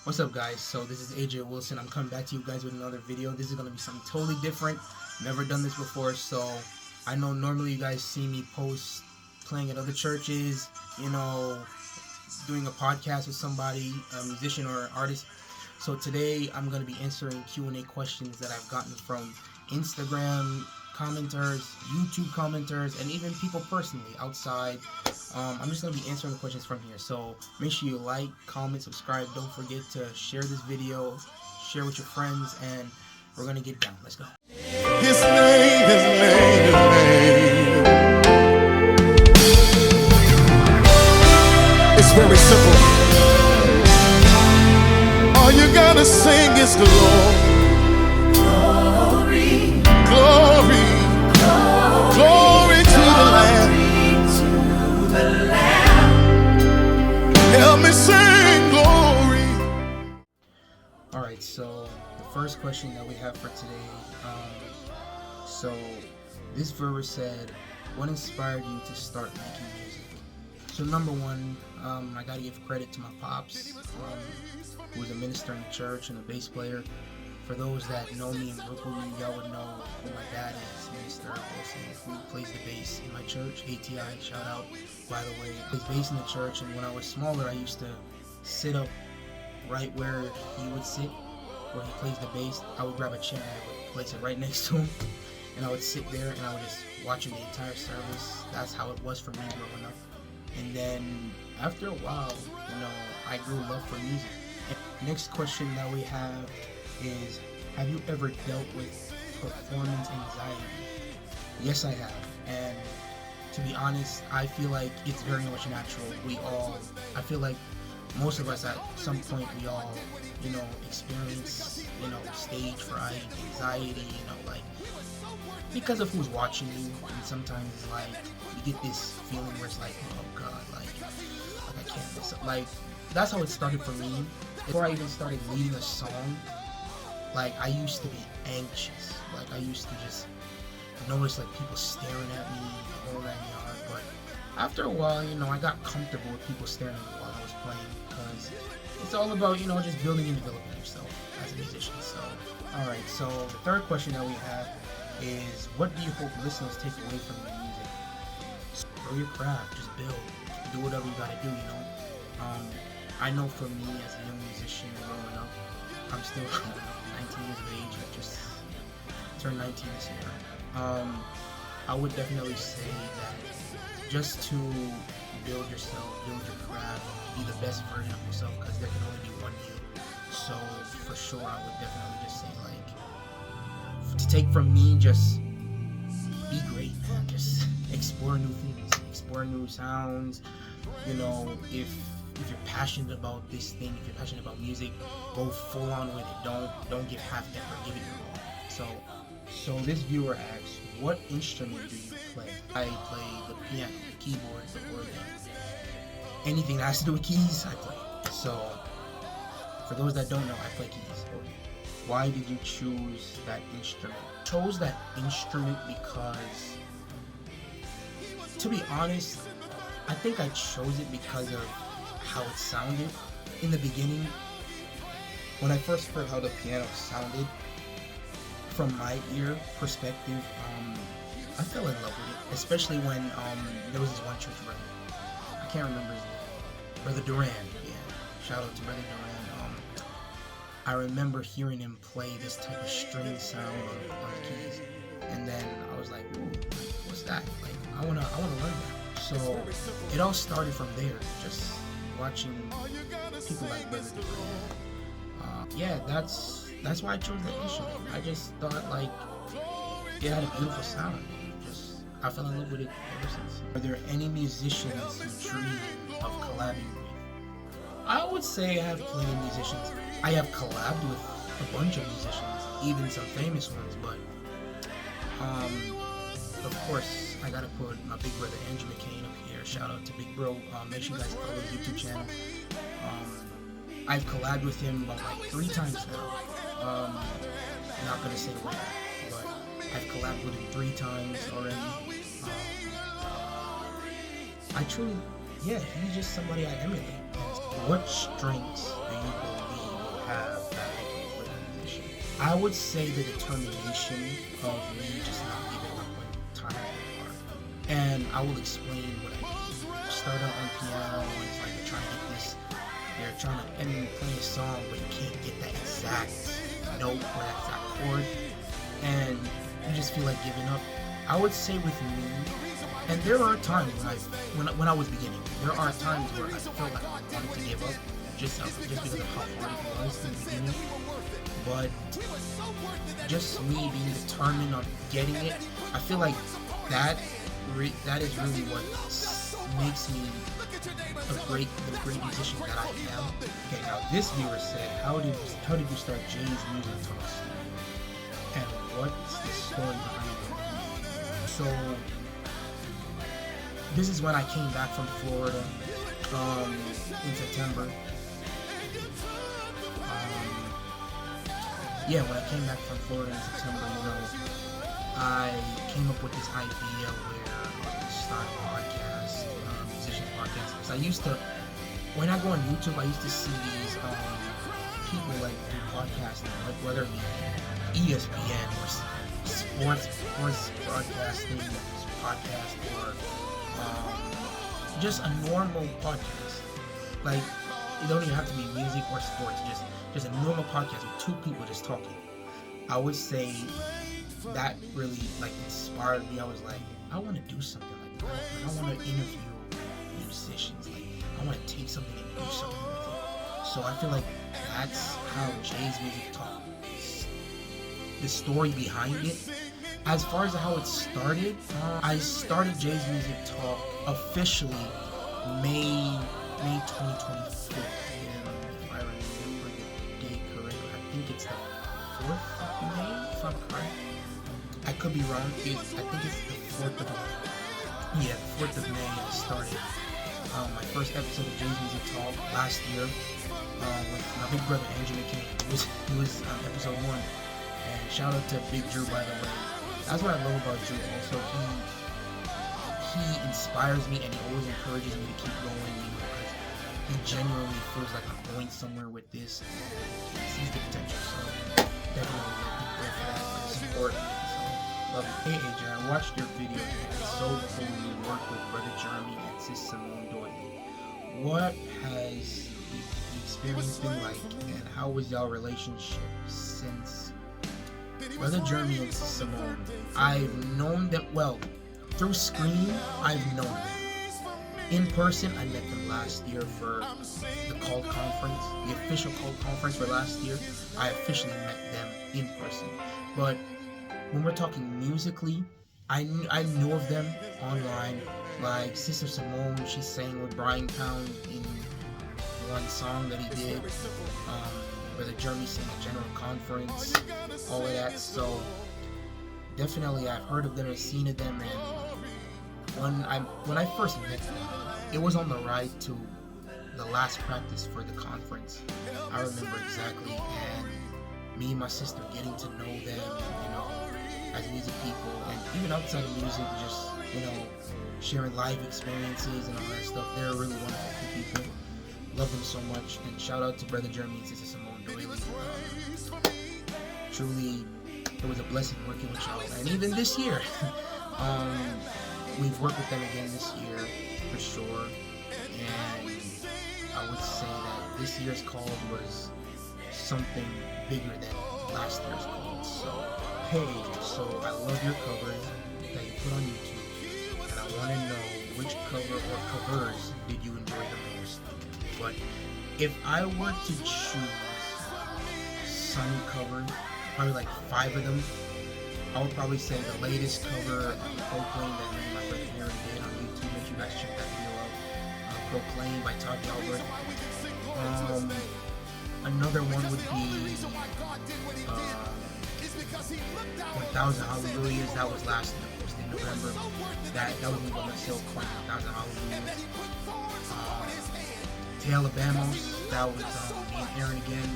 What's up, guys? So this is AJ Wilson. I'm coming back to you guys with another video. This is going to be something totally different. Never done this before, so I know normally you guys see me post playing at other churches, doing a podcast with somebody, a musician or artist. So today I'm going to be answering Q&A questions that I've gotten from Instagram commenters, YouTube commenters, and even people personally outside. I'm just going to be answering the questions from here. So make sure you like, comment, subscribe. Don't forget to share this video, share with your friends, and we're going to get down. Let's go. His name. It's very simple. All you gotta sing is glory. Glory, glory to the Lamb. Help me sing glory. Alright, so the first question that we have for today, so this viewer said, what inspired you to start making music? So number one, I gotta give credit to my pops, who was a minister in the church and a bass player. For those that know me in Brooklyn, y'all would know who my dad is, Minister Wilson, who plays the bass in my church. ATI, shout out, by the way. He plays bass in the church, and when I was smaller, I used to sit up right where he would sit, where he plays the bass. I would grab a chair and I would place it right next to him, and I would sit there and I would just watch him the entire service. That's how it was for me growing up. And then after a while, I grew love for music. Next question that we have is, have you ever dealt with performance anxiety? Yes, I have. And to be honest, I feel like it's very much natural. I feel like most of us at some point, we all, experience, stage fright, anxiety, because of who's watching you. And sometimes it's like, you get this feeling where it's like, oh God, like I can't mess up. Like, that's how it started for me. Before I even started leading a song, I used to be anxious. I used to just notice people staring at me, all that yard. But after a while, I got comfortable with people staring at me while I was playing, because it's all about, just building and developing yourself as a musician. So, alright, so the third question that we have is, what do you hope listeners take away from your music? Grow your craft, just build, do whatever you gotta do, I know for me as a young musician growing up, I'm still 19 years of age. I just turned 19 this year. I would definitely say that just to build yourself, build your craft, be the best version of yourself, because there can only be one you. So for sure, I would definitely just say, to take from me, just be great, man. Just explore new things, explore new sounds. If you're passionate about this thing, if you're passionate about music, go full on with it. Don't give half effort, give it your all. So this viewer asks, what instrument do you play? I play the piano, the keyboard, the organ. Anything that has to do with keys, I play. So for those that don't know, I play keys. Why did you choose that instrument? I chose that instrument because, to be honest, I think I chose it because of how it sounded. In the beginning, when I first heard how the piano sounded, from my ear perspective, I fell in love with it. Especially when there was this one church brother, I can't remember his name, Brother Duran. Yeah, shout out to Brother Duran. I remember hearing him play this type of string sound on the keys, and then I was like, ooh, what's that? I wanna learn that. So it all started from there, just watching people like Brother Duran. That's why I chose that instrument. I just thought it had a beautiful sound. I fell in love with it ever since. Are there any musicians you dream of collabing with? I would say I have plenty of musicians. I have collabed with a bunch of musicians, even some famous ones, but of course I gotta put my big brother Andrew McCain up here. Shout out to Big Bro. Make sure you guys follow his YouTube channel. I've collabed with him about 3 times now. I'm not gonna say where, but I've collabed with him 3 times already. I truly, he's just somebody I emulate. What strengths do you believe I would say the determination of me just not giving up when times get hard. And I will explain what I mean. Start out on piano, and it's like you're trying to get this, you're trying to play a song, but you can't get that exact note or that exact chord, and you just feel like giving up. I would say with me, and there are times when I was beginning, there are times where I felt like I wanted to give up just because of how hard it was in the beginning. But just me being determined on getting it, I feel like that is really what makes me the great musician that I am. Okay, now this viewer said, how did you start Jay's Music Talk, and what's the story behind it? So this is when I came back from Florida in September. When I came back from Florida in September, I came up with this idea where I would start a podcast, musicians podcast. Because I used to, when I go on YouTube, I used to see these people like do podcasting, like whether it be ESPN or sports broadcasting podcast, or just a normal podcast. Like, it don't even have to be music or sports, just a normal podcast with two people just talking. I would say that really like inspired me. I was like, I want to do something like that. I want to interview musicians. Like, I want to take something and do something with it. So I feel like that's how Jay's Music Talk is. The story behind it. As far as how it started, I started Jay's Music Talk officially May 2024. If I remember the date correctly, I think it's the 4th of May, if I'm correct. I could be wrong. I think it's the 4th of May. Yeah, the 4th of May I started my first episode of Jay's Music Talk last year with my big brother Andrew McKinney. He was episode 1. And shout out to Big Drew, by the way. That's what I love about Drew. Also, he inspires me, and he always encourages me to keep going. He genuinely feels like I'm going somewhere with this. He sees the potential, so definitely grateful for that, for the support. So love it. Hey Adrian, I watched your video. It's so cool you work with Brother Jeremy and Sis Simone Doyle. What has the experience been like, and how was y'all relationship since Brother Jeremy and Sis Simone? I've known them, well, through Scream, I've known them. In person, I met them last year for the Cult Conference, the official Cult Conference for last year. I officially met them in person. But when we're talking musically, I knew of them online. Like Sister Simone, she sang with Brian Pound in one song that he did. Brother Jeremy sang at General Conference, all of that. So definitely, I've heard of them and seen of them. And when I first met them, it was on the ride to the last practice for the conference. I remember exactly, and me and my sister getting to know them, as music people, and even outside of music, just, sharing live experiences and all that stuff. They're really wonderful people. Love them so much, and shout out to Brother Jeremy and Sister Simone Doyle. Truly, it was a blessing working with y'all, and even this year, we've worked with them again this year, for sure, and I would say that this year's call was something bigger than last year's call. So, hey, I love your covers that you put on YouTube, and I want to know which cover or covers did you enjoy the most. But if I were to choose some covers, probably like 5 of them, I would probably say the latest cover of Proclaim that me and my brother Aaron did on YouTube. Make sure you guys check that video out. Proclaim by Todd Galbraith. Another one would be 1,000 Hallelujahs. That was last year, of course, in November. That was me by myself, 1,000 Hallelujahs. Tale of Amos. That was me and Aaron again.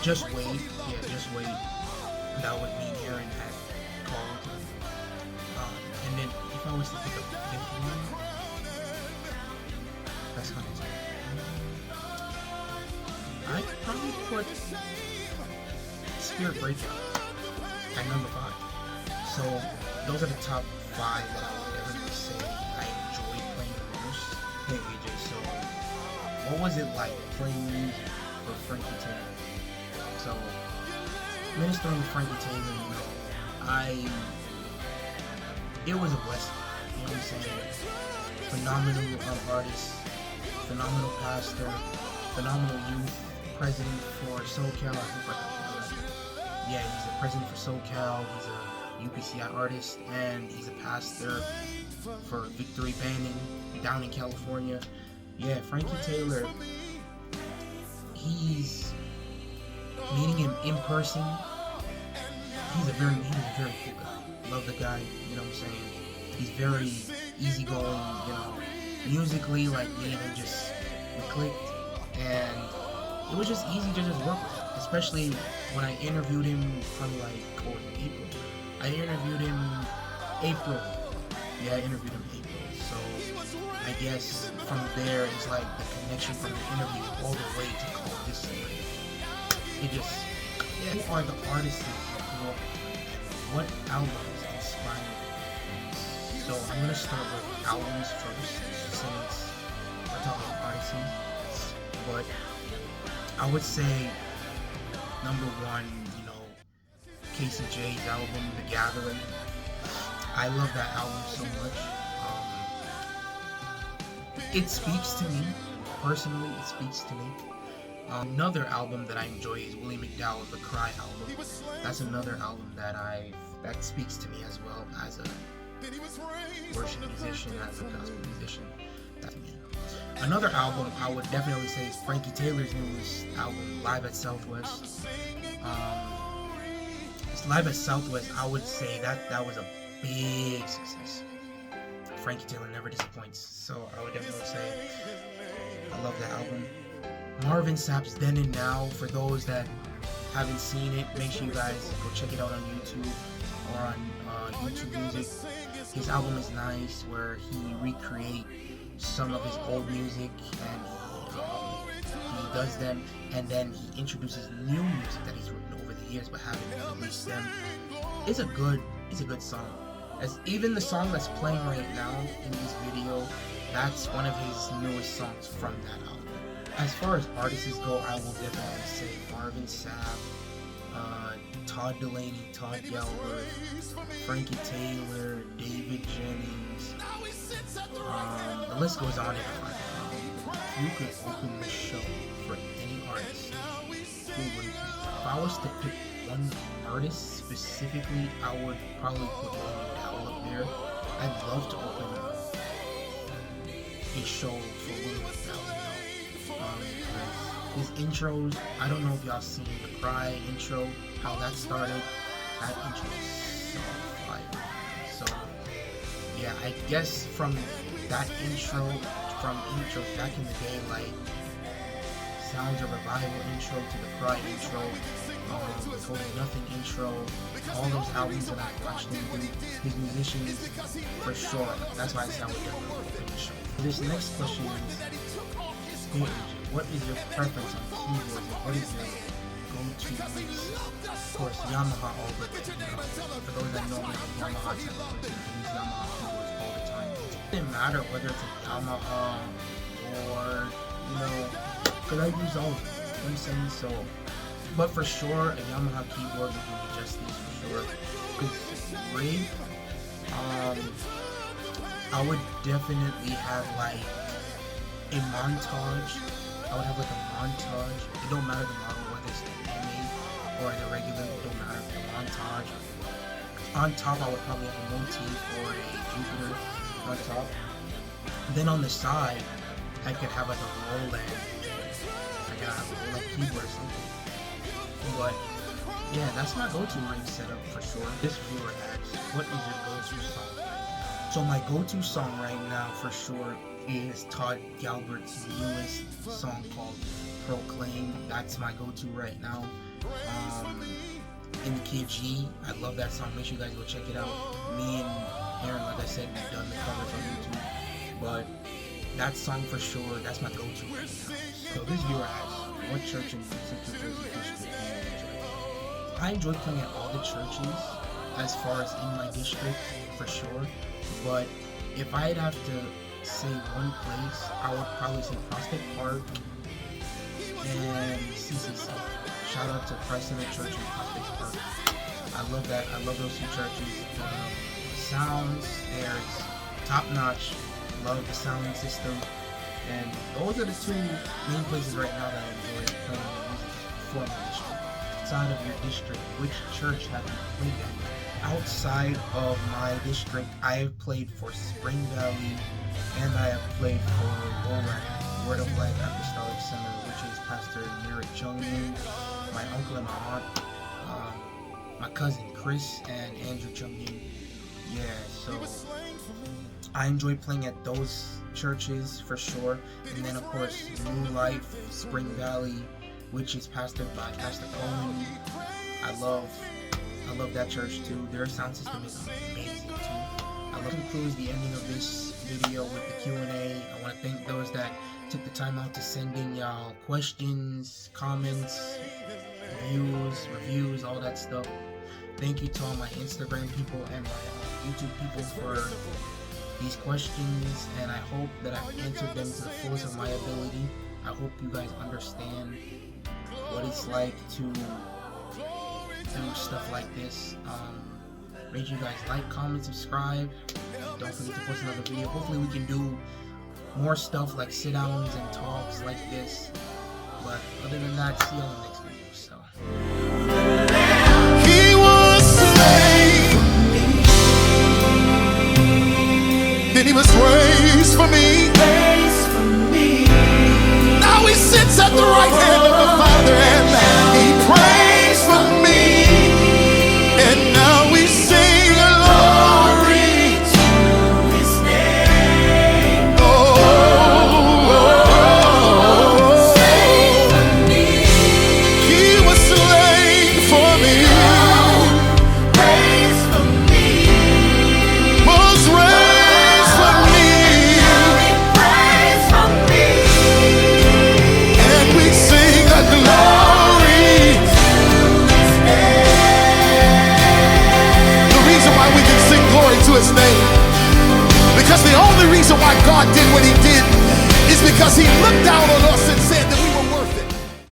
Just Wait. Yeah, Just Wait. That was me and Aaron had called. And then if I was to pick up the 5th one, that's kind of tough. I'd probably put Spirit Breakout at number 5. So those are the top 5 that I would definitely say I enjoy playing the most. Hey AJ, so what was it like playing music for Frankie Taylor? So ministering to Frankie Taylor, it was a blessing. You know what I'm saying? Phenomenal artist, phenomenal pastor, phenomenal youth president for SoCal. I hope I got that right. Yeah, he's the president for SoCal. He's a UPCI artist, and he's a pastor for Victory Banning down in California. Yeah, Frankie Taylor. He's meeting him in person. He's a very cool guy. Love the guy. You know what I'm saying? He's very easygoing. You know, musically, like me and him we clicked, and it was just easy to just work with him. Especially when I interviewed him from April. I interviewed him April. Yeah, I interviewed him April. So I guess from there it's like the connection from the interview all the way to call this story. It just, who are the artists that you grew up with? What albums inspired you? So I'm gonna start with albums first, since we're talking about artists. But I would say number 1, Casey J's album, The Gathering. I love that album so much. It speaks to me. Personally, it speaks to me. Another album that I enjoy is Willie McDowell's The Cry album. That's another album that speaks to me as well as a worship musician, as a gospel musician. That's me. Another album I would definitely say is Frankie Taylor's newest album, Live at Southwest. Live at Southwest, I would say that was a big success. Frankie Taylor never disappoints, so I would definitely say I love that album. Marvin Sapp's Then and Now, for those that haven't seen it, make sure you guys go check it out on YouTube or on YouTube Music. His album is nice, where he recreates some of his old music and he does them, and then he introduces new music that he's written over the years but haven't released them. It's a good song. As even the song that's playing right now in this video, that's one of his newest songs from that album. As far as artists go, I will definitely say Marvin Sapp, Todd Delaney, Todd Galbert, Frankie Taylor, David Jennings. The list goes on and on. If you could open the show for any artist, who would it be? If I was to pick one artist specifically, I would probably put Willie McDowell up there. I'd love to open a show for Willie McDowell. His intros, I don't know if y'all seen the Cry intro, how that started. That intro is so fire. So yeah, I guess from that intro, from intros back in the day, like Sounds of Revival intro to the Cry intro, Total Nothing intro, all those albums that I've watched him do, his musicians, for sure. That's why I say I would definitely pick the show. This next question is, what is your preference on keyboards and what is your go-to mix? Of course, Yamaha all the time. For those that know me, I'm a Yamaha type of person. I use Yamaha keyboards all the time. It doesn't matter whether it's a Yamaha or, because I use all of them. You know what I'm saying? So, but for sure, a Yamaha keyboard would do me justice for sure. Because Ray, I would definitely have like a montage. I would have like a montage. It don't matter the model, whether it's the MA or the regular, it don't matter. The montage. On top, I would probably have a motif or a Jupiter on top. Then on the side, I could have like a Roland. I could have a Roland keyboard or something. But yeah, that's my go-to ring setup for sure. This viewer asks, what is your go-to song? So my go-to song right now for sure is Todd Galbert's newest song called Proclaim. That's my go-to right now. In the key of G. I love that song. Make sure you guys go check it out. Me and Aaron, like I said, we've done the covers on YouTube. But that song for sure, that's my go-to right now. So this viewer asks, what church in Central Jersey district do you enjoy? I enjoy playing at all the churches as far as in my district for sure. But if I'd have to say one place, I would probably say Prospect Park and CCC. Shout out to Christ Center Church in Prospect Park. I love that. I love those two churches. The sounds there is top notch. Love the sound system. And those are the two main places right now that I enjoy playing music for my district. Outside of your district, which church have you played at? Outside of my district, I have played for Spring Valley and I have played for Word of Life Apostolic Center, which is Pastor Merritt Chung-Yin, my uncle and my aunt, my cousin Chris and Andrew Chung-Yin. Yeah, so I enjoy playing at those churches for sure. And then of course New Life Spring Valley, which is pastored by Pastor Cohen. I love that church too. Their sound system is amazing too. That concludes the ending of this video with the Q&A. I want to thank those that took the time out to send in y'all questions, comments, reviews, all that stuff. Thank you to all my Instagram people and my YouTube people for these questions, and I hope that I've answered them to the fullest of my ability. I hope you guys understand what it's like to do stuff like this. Make sure you guys like, comment, subscribe. Don't forget to post another video. Hopefully we can do more stuff like sit-downs and talks like this. But other than that, see you on the next video. So